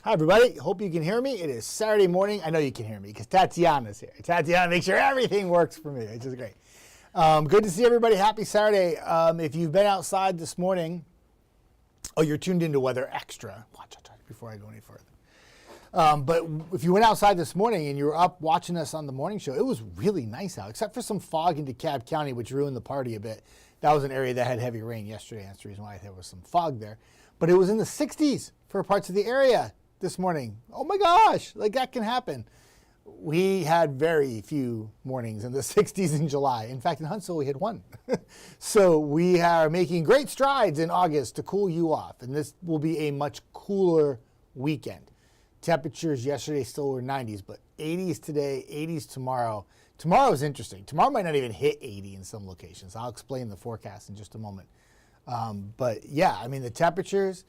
Hi, everybody. Hope you can hear me. It is Saturday morning. I know you can hear me because Tatiana's here. Tatiana makes sure everything works for me, which is great. Good to see everybody. Happy Saturday. If you've been outside this morning, you're tuned into Weather Extra. Watch before I go any further. But if you went outside this morning and you were up watching us on the morning show, it was really nice out, except for some fog in DeKalb County, which ruined the party a bit. That was an area that had heavy rain yesterday. That's the reason why there was some fog there. But it was in the 60s for parts of the area this morning. Oh my gosh, like that can happen. We had very few mornings in the 60s in July. In fact, in Huntsville, we had one. So we are making great strides in August to cool you off. And this will be a much cooler weekend. Temperatures yesterday still were 90s, but 80s today, 80s tomorrow. Tomorrow is interesting. Tomorrow might not even hit 80 in some locations. I'll explain the forecast in just a moment. But yeah, I mean, the temperatures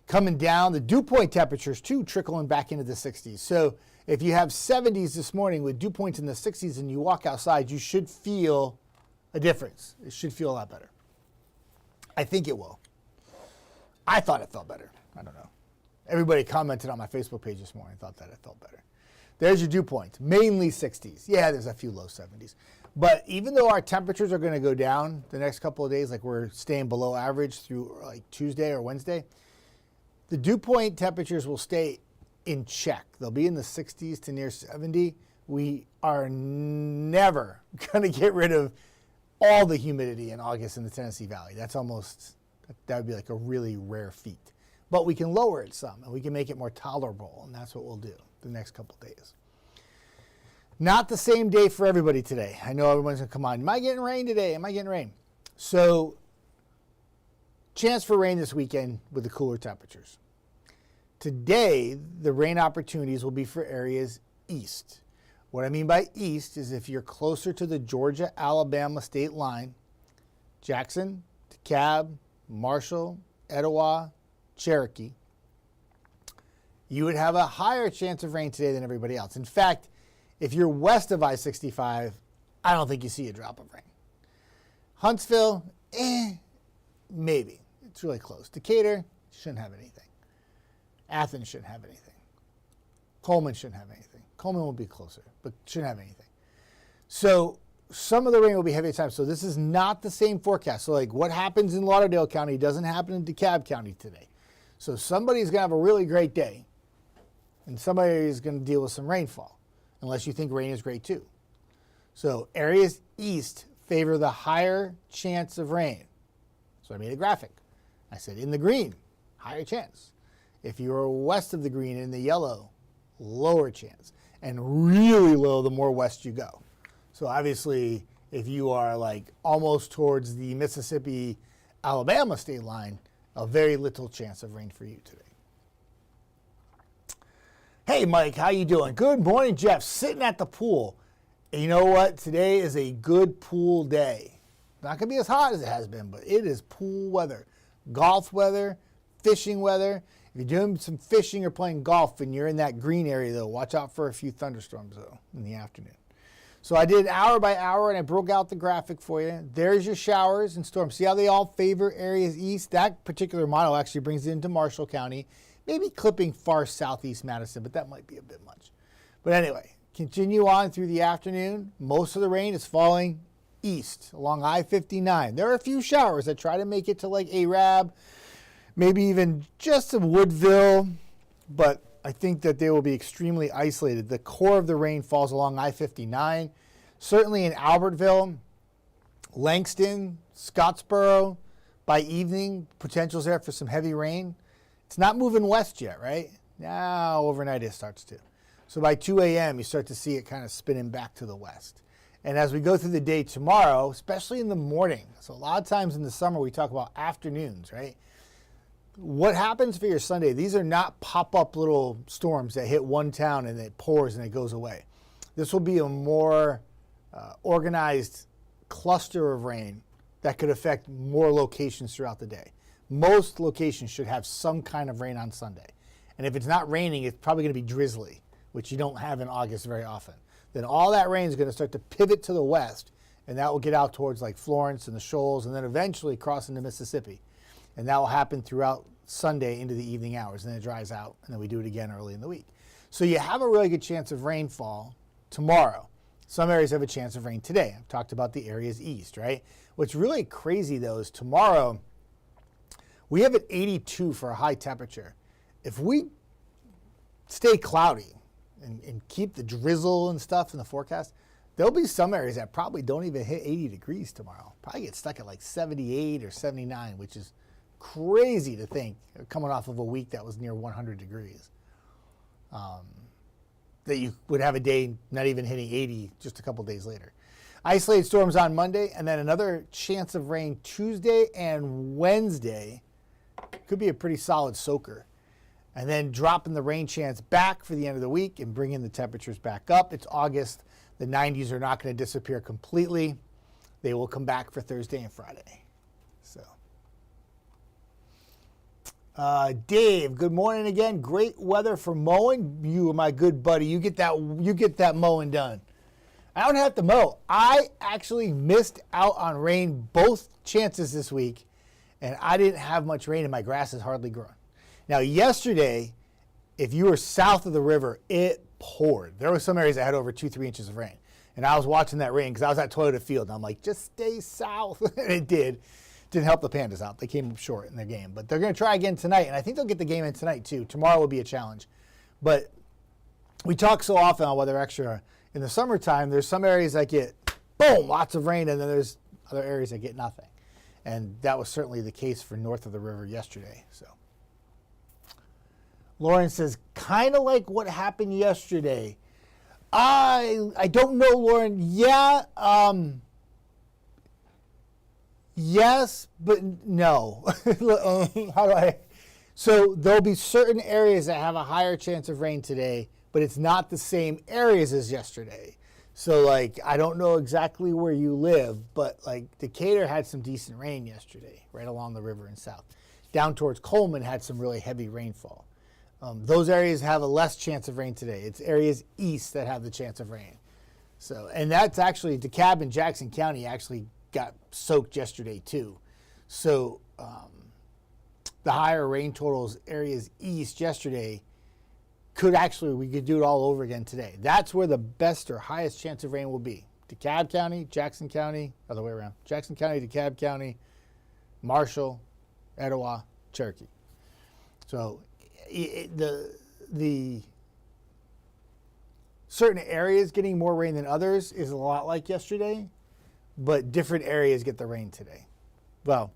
coming down, the dew point temperatures too, trickling back into the 60s. So if you have 70s this morning with dew points in the 60s and you walk outside, you should feel a difference. It should feel a lot better. I think it will. I thought it felt better. I don't know. Everybody commented on my Facebook page this morning, thought that it felt better. There's your dew points, mainly 60s. Yeah, there's a few low 70s. But even though our temperatures are going to go down the next couple of days, like we're staying below average through like Tuesday or Wednesday, the dew point temperatures will stay in check. They'll be in the 60s to near 70. We are never going to get rid of all the humidity in August in the Tennessee Valley. That's almost, that would be like a really rare feat. But we can lower it some, and we can make it more tolerable, and that's what we'll do the next couple of days. Not the same day for everybody today. I know everyone's going to come on. Am I getting rain today? Am I getting rain? So, chance for rain this weekend with the cooler temperatures. Today, the rain opportunities will be for areas east. What I mean by east is if you're closer to the Georgia-Alabama state line, Jackson, DeKalb, Marshall, Etowah, Cherokee, you would have a higher chance of rain today than everybody else. In fact, if you're west of I-65, I don't think you see a drop of rain. Huntsville, maybe. It's really close. Decatur shouldn't have anything. Athens shouldn't have anything. Coleman shouldn't have anything. Coleman will be closer, but shouldn't have anything. So some of the rain will be heavy at times. So this is not the same forecast. So like what happens in Lauderdale County doesn't happen in DeKalb County today. So somebody's going to have a really great day, and somebody is going to deal with some rainfall, unless you think rain is great too. So areas east favor the higher chance of rain. So I made a graphic. I said in the green, higher chance. If you are west of the green, in the yellow, lower chance. And really low the more west you go. So obviously, if you are like almost towards the Mississippi-Alabama state line, a very little chance of rain for you today. Hey, Mike, how you doing? Good morning, Jeff. Sitting at the pool. And you know what? Today is a good pool day. Not going to be as hot as it has been, but it is pool weather. Golf weather, fishing weather. If you're doing some fishing or playing golf and you're in that green area, though, watch out for a few thunderstorms, though, in the afternoon. So I did hour by hour, and I broke out the graphic for you. There's your showers and storms. See how they all favor areas east? That particular model actually brings it into Marshall County, maybe clipping far southeast Madison, but that might be a bit much. But anyway, continue on through the afternoon. Most of the rain is falling east along I-59. There are a few showers that try to make it to like Arab, maybe even just in Woodville, but I think that they will be extremely isolated. The core of the rain falls along I-59, certainly in Albertville, Langston, Scottsboro. By evening, potential's there for some heavy rain. It's not moving west yet, right? Now, overnight it starts to. So by 2 a.m., you start to see it kind of spinning back to the west. And as we go through the day tomorrow, especially in the morning, so a lot of times in the summer we talk about afternoons, right? What happens for your Sunday? These are not pop-up little storms that hit one town and it pours and it goes away. This will be a more organized cluster of rain that could affect more locations throughout the day. Most locations should have some kind of rain on Sunday. And if it's not raining, it's probably going to be drizzly, which you don't have in August very often. Then all that rain is going to start to pivot to the west, and that will get out towards like Florence and the Shoals, and then eventually cross into Mississippi. And that will happen throughout Sunday into the evening hours, and then it dries out, and then we do it again early in the week. So you have a really good chance of rainfall tomorrow. Some areas have a chance of rain today. I've talked about the areas east, right? What's really crazy, though, is tomorrow we have an 82 for a high temperature. If we stay cloudy and keep the drizzle and stuff in the forecast, there'll be some areas that probably don't even hit 80 degrees tomorrow. Probably get stuck at like 78 or 79, which is crazy to think, coming off of a week that was near 100 degrees. That you would have a day not even hitting 80 just a couple days later. Isolated storms on Monday, and then another chance of rain Tuesday and Wednesday. Could be a pretty solid soaker. And then dropping the rain chance back for the end of the week and bringing the temperatures back up. It's August. The 90s are not going to disappear completely. They will come back for Thursday and Friday. So, Dave, good morning again. Great weather for mowing. You are my good buddy. You get that mowing done. I don't have to mow. I actually missed out on rain both chances this week, and I didn't have much rain, and my grass is hardly growing. Now, yesterday, if you were south of the river, it poured. There were some areas that had over 2-3 inches of rain. And I was watching that rain because I was at Toyota Field. And I'm like, just stay south. And it did. Didn't help the Pandas out. They came up short in their game. But they're going to try again tonight. And I think they'll get the game in tonight, too. Tomorrow will be a challenge. But we talk so often on Weather Extra. In the summertime, there's some areas that get, boom, lots of rain. And then there's other areas that get nothing. And that was certainly the case for north of the river yesterday. So Lauren says, kind of like what happened yesterday. I don't know, Lauren. Yeah, yes, but no. How do I? So there'll be certain areas that have a higher chance of rain today, but it's not the same areas as yesterday. So, like, I don't know exactly where you live, but, like, Decatur had some decent rain yesterday, right along the river and south. Down towards Coleman had some really heavy rainfall. Those areas have a less chance of rain today. It's areas east that have the chance of rain. So, and that's actually, DeKalb and Jackson County actually got soaked yesterday too. So the higher rain totals, areas east yesterday, we could do it all over again today. That's where the best or highest chance of rain will be. DeKalb County, Jackson County, other way around. Jackson County, DeKalb County, Marshall, Etowah, Cherokee. So the certain areas getting more rain than others is a lot like yesterday, but different areas get the rain today. Well,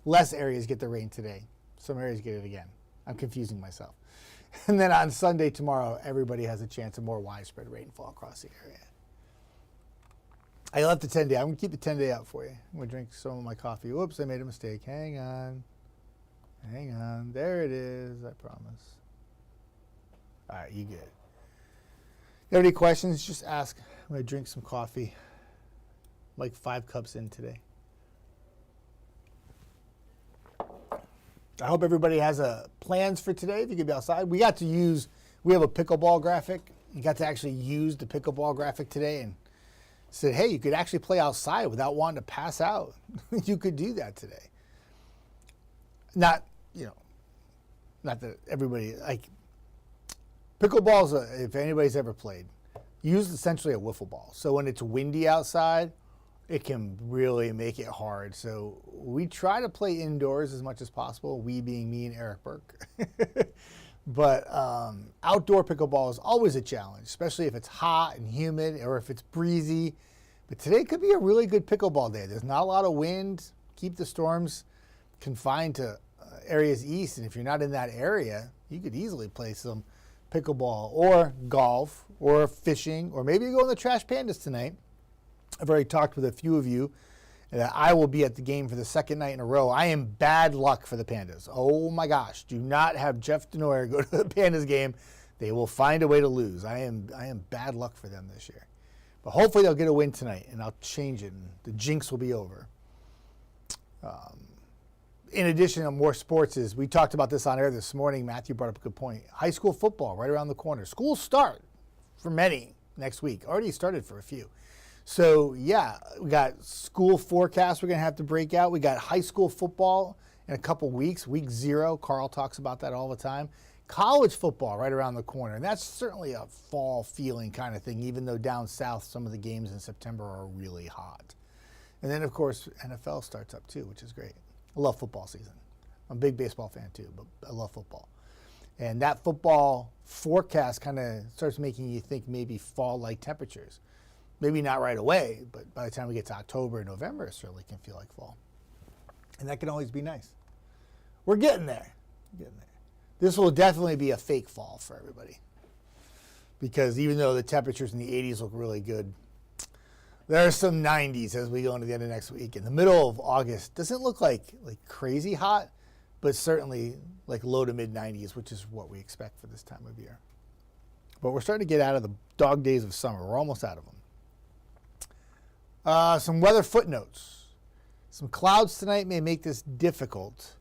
less areas get the rain today. Some areas get it again. I'm confusing myself. And then on Sunday tomorrow, everybody has a chance of more widespread rainfall across the area. I left the 10-day. I'm going to keep the 10-day out for you. I'm going to drink some of my coffee. Whoops, I made a mistake. Hang on. There it is, I promise. All right, you good. You have any questions, just ask. I'm going to drink some coffee. I'm like 5 cups in today. I hope everybody has plans for today if you could be outside. We have a pickleball graphic. You got to actually use the pickleball graphic today and said, hey, you could actually play outside without wanting to pass out. You could do that today. Not that everybody, like, pickleball's, if anybody's ever played, use essentially a wiffle ball. So when it's windy outside, it can really make it hard. So we try to play indoors as much as possible, we being me and Eric Burke. But outdoor pickleball is always a challenge, especially if it's hot and humid or if it's breezy. But today could be a really good pickleball day. There's not a lot of wind. Keep the storms confined to areas east, and if you're not in that area, you could easily play some pickleball or golf or fishing, or maybe you go in the Trash Pandas tonight. I've already talked with a few of you that I will be at the game for the second night in a row. I am bad luck for the Pandas. Oh my gosh, do not have Jeff Desnoyers go to the Pandas game. They will find a way to lose. I am bad luck for them this year. But hopefully they'll get a win tonight, and I'll change it, and the jinx will be over. In addition to more sports, we talked about this on air this morning. Matthew brought up a good point. High school football right around the corner. Schools start for many next week. Already started for a few. So, yeah, we got school forecasts we're going to have to break out. We got high school football in a couple weeks. Week 0, Carl talks about that all the time. College football right around the corner, and that's certainly a fall feeling kind of thing, even though down south some of the games in September are really hot. And then, of course, NFL starts up too, which is great. I love football season. I'm a big baseball fan too, but I love football. And that football forecast kind of starts making you think maybe fall-like temperatures. Maybe not right away, but by the time we get to October and November, it certainly can feel like fall. And that can always be nice. We're getting there. This will definitely be a fake fall for everybody. Because even though the temperatures in the 80s look really good, there are some 90s as we go into the end of next week. In the middle of August, doesn't look like crazy hot, but certainly like low to mid 90s, which is what we expect for this time of year. But we're starting to get out of the dog days of summer. We're almost out of them. Some weather footnotes. Some clouds tonight may make this difficult,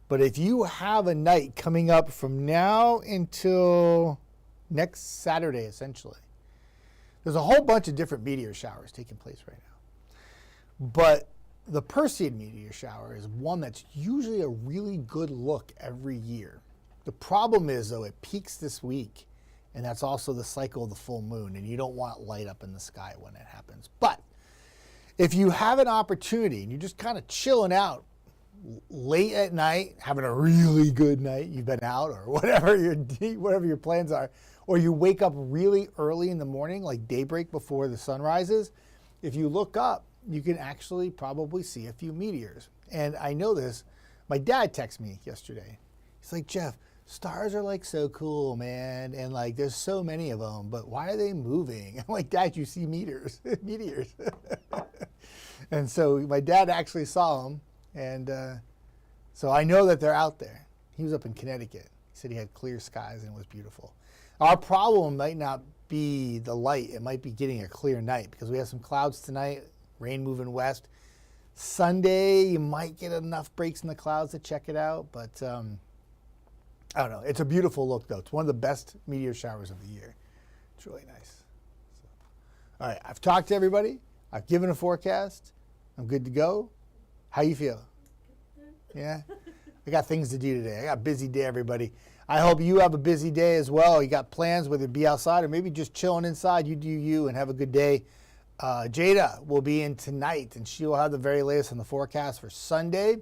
but if you have a night coming up from now until next Saturday, essentially, there's a whole bunch of different meteor showers taking place right now. But the Perseid meteor shower is one that's usually a really good look every year. The problem is, though, it peaks this week, and that's also the cycle of the full moon, and you don't want light up in the sky when it happens. But if you have an opportunity and you're just kind of chilling out late at night, having a really good night, you've been out or whatever your plans are, or you wake up really early in the morning, like daybreak before the sun rises, if you look up, you can actually probably see a few meteors. And I know this. My dad texted me yesterday. He's like, Jeff, stars are like so cool, man. And like, there's so many of them, but why are they moving? I'm like, Dad, you see meteors. And so my dad actually saw them. And so I know that they're out there. He was up in Connecticut. He said he had clear skies and it was beautiful. Our problem might not be the light. It might be getting a clear night because we have some clouds tonight, rain moving west. Sunday, you might get enough breaks in the clouds to check it out, but I don't know. It's a beautiful look, though. It's one of the best meteor showers of the year. It's really nice. So, all right, I've talked to everybody. I've given a forecast. I'm good to go. How you feel? Yeah? I got things to do today. I got a busy day, everybody. I hope you have a busy day as well. You got plans, whether it be outside or maybe just chilling inside. You do you and have a good day. Jada will be in tonight, and she will have the very latest on the forecast for Sunday.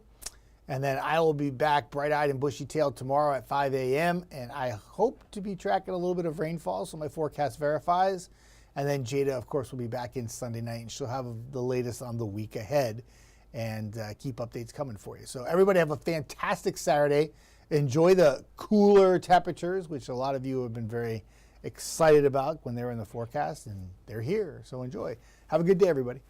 And then I will be back bright-eyed and bushy-tailed tomorrow at 5 a.m. And I hope to be tracking a little bit of rainfall, so my forecast verifies. And then Jada, of course, will be back in Sunday night, and she'll have the latest on the week ahead and keep updates coming for you. So everybody have a fantastic Saturday. Enjoy the cooler temperatures, which a lot of you have been very excited about when they were in the forecast, and they're here. So enjoy. Have a good day, everybody.